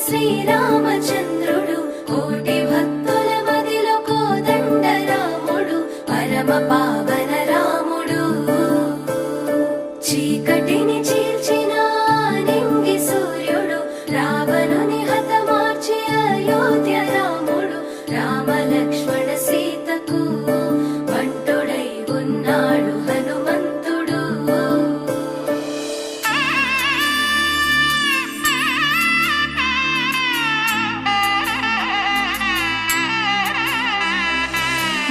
శ్రీరామచంద్రుడు కోటి భక్తుల మదిలో కోదండ రాముడు పరమ పావన రాముడు చీకటిని చీల్చిన నింగి సూర్యుడు రావణుని హతమార్చి అయోధ్య రాముడు రామ లక్ష్మణ సీతకు వంటుడై ఉన్నాడు హనుమంతుడు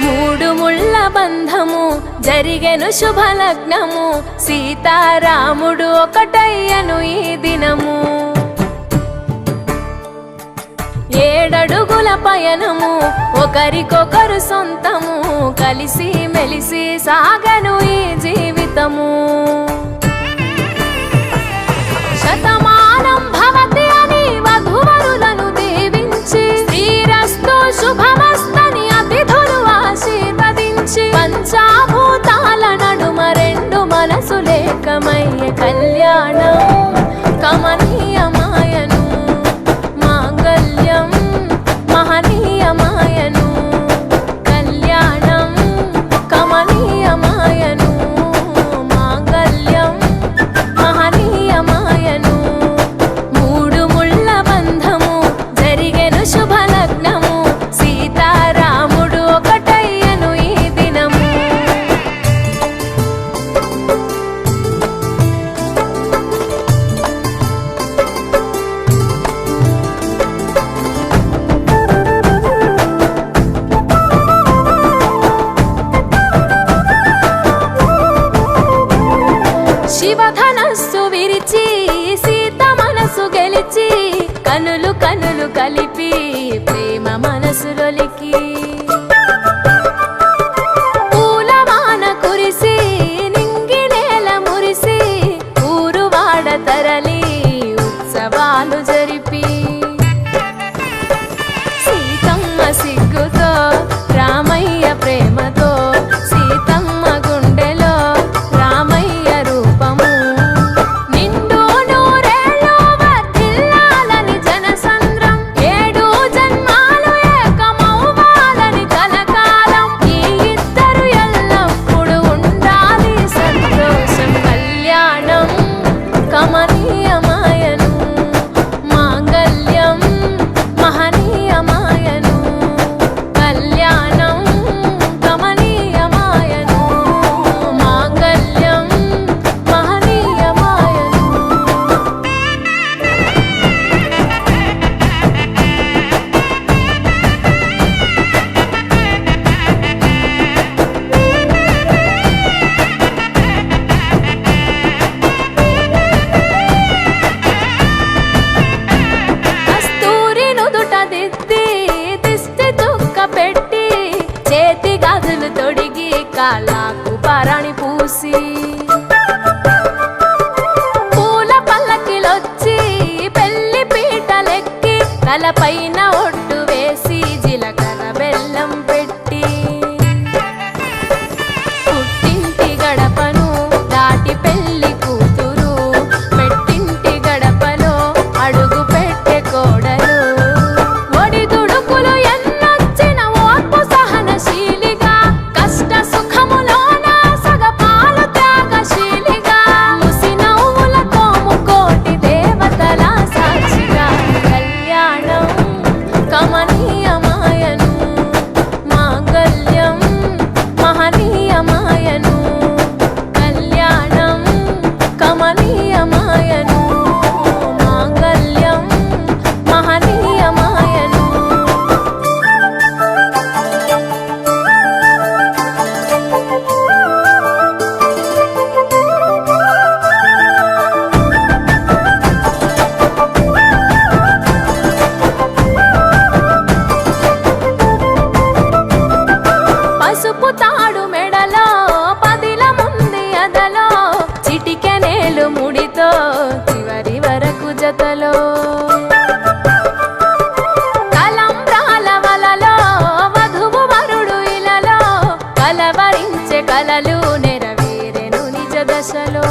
మూడు ముళ్ళ బంధము జరిగెను శుభలగ్నము సీతారాముడు ఒకటయ్యను ఈ దినము ఏడడుగుల పయనము ఒకరికొకరు సొంతము కలిసి మెలిసి సాగను ఈ జీవితము శతమానం భవతి అని వధువరులను దీవించి శ్రీరస్తు శుభమస్తని అతిథులు ఆశీర్వదించి పంచాభూతాల నడుమ రెండు మనసులేకమయ్యే కళ్యాణం కమనీయమాయను మాంగళ్యం మహనీయమాయను కళ్యాణం కమనీయమాయను మాంగళ్యం మహనీయమాయను మూడు ముళ్ళ బంధము జరిగెను శుభలగ్నము సీతారాముడు ఒకటయ్యను ఈ దినము శివధనస్సు విరిచి సీత మనసు గెలిచి కనులు కనులు కలిపి ప్రేమ మనసులొలికి పూలవాన కురిసి నింగి నేల మురిసి ఊరువాడ తరలి ఉత్సవాలు జరిపి సీతమ్మ సిగ్గుతో రామయ్య ప్రేమతో సీతమ్మ గుండెలో రామయ్య రూపము నిండు నూరేళ్ళు వర్ధిల్లాలని జనసంద్రం ఏడు జన్మాలు ఏకమవ్వాలని కలకాలం ఈ ఇద్దరు ఎల్లప్పుడూ ఉండాలి సంతోషం కళ్యాణం కమనీయమాయను మాంగళ్యం మహనీయమాయను కళ్యాణం కమనీయమాయను మాంగళ్యం మహనీయమాయను కస్తూరి నుదుట దిద్ది దిష్టి చుక్క పెట్టి చేతి గాజులు తొడిగి కాళ్ళకు పారాణి పూసి పూల పల్లకిలొచ్చి పెళ్లి పీటలెక్కి తలపైన ఒట్టు వేసి జీలకర్ర బెల్లం పెట్టి పుట్టింటి గడపను దాటి పెళ్లి కూతురు పెట్టింటి గడపలో అడుగు పెట్టే కోడలు ఒడిదుడుకులు ఎన్నొచ్చిన ఓర్పు సహనశీలిగా కష్ట సుఖములోన సగపాలు త్యాగశీలిగా ముసి నవ్వులతో ముకోటి దేవతల సాక్షిగా కళ్యాణం కమనీయమాయను మాంగళ్యం మహనీయమాయను కళ్యాణం కమనీయమాయను మాంగళ్యం మహనీయమాయను పసుపు తాడు మెడలో పదిల ముంది అదలో చిటికెనేలు ముడితో చివరి వరకు జతలో కలంబ్రాల వలలో వధువు వరుడు ఇలలో కలవరించే కలలు నెరవేరెను నిజ దశలో